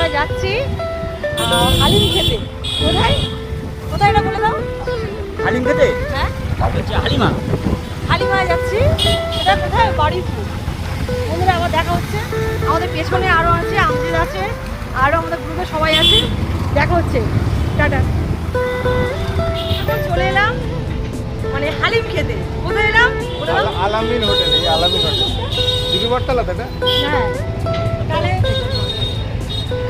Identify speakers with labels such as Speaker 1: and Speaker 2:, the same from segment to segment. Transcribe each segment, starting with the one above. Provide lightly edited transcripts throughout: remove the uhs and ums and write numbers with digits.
Speaker 1: আমরা যাচ্ছি হালিম খেতে। কোথায় কোথায় এটা বলে দাও।
Speaker 2: হালিম খেতে?
Speaker 1: হ্যাঁ
Speaker 2: হালিমা।
Speaker 1: হালিমায় যাচ্ছি। এটা কোথায়? বাড়িপুর। বন্ধুরা আবার দেখা হচ্ছে। আমাদের পেছনে আরও আছে, আমজিদ আছে, আরও আমাদের গ্রুপে সবাই আছে। দেখা হচ্ছে, টাটা। চলে এলাম মানে হালিম খেতে। কোথায় এলাম?
Speaker 3: আলামিন হোটেল। এই আলামিন হোটেল দিঘি বটতলা তো এটা?
Speaker 1: হ্যাঁ, তাহলে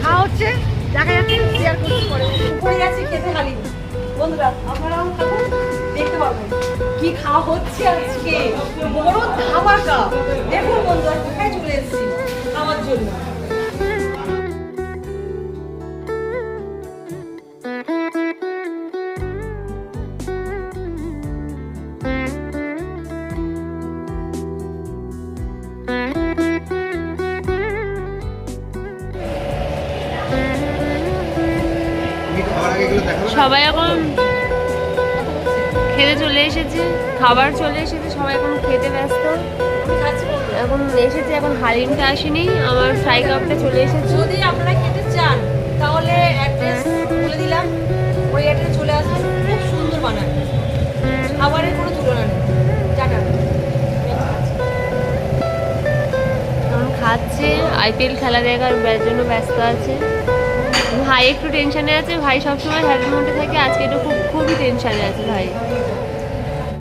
Speaker 1: খাওয়া হচ্ছে, দেখা যাচ্ছে, শেয়ার করছি পরে। উপরে যাচ্ছি খেতে হালিম। বন্ধুরা আপনারাও থাকুন, দেখতে পাবেন কি খাওয়া হচ্ছে আজকে। বড় ধামাকা। দেখুন বন্ধুরা কোথায় চলে এসেছি খাওয়ার জন্য।
Speaker 4: সবাই এখন খেতে চলে এসেছে, খাবার চলে এসেছে, সবাই এখন খেতে ব্যস্ত। এখন এসেছে, এখন হালিমটা আসেনি, আমার ফ্রাই কাপটা চলে এসেছে।
Speaker 1: যদি আপনারা খেতে চান তাহলে অ্যাড্রেস বলে দিলাম, ওই অ্যাড্রেস চলে আসবেন। খুব সুন্দর বানায়, খাবারের কোনো তুলনা নেই। টাটা।
Speaker 4: এখন খাচ্ছে, আইপিএল খেলা দেখার জন্য ব্যস্ত আছে। ভাই একটু টেনশনে আছে, ভাই সবসময় হ্যাপি মুডে থাকে, আজকে একটু খুবই টেনশনে আছে ভাই।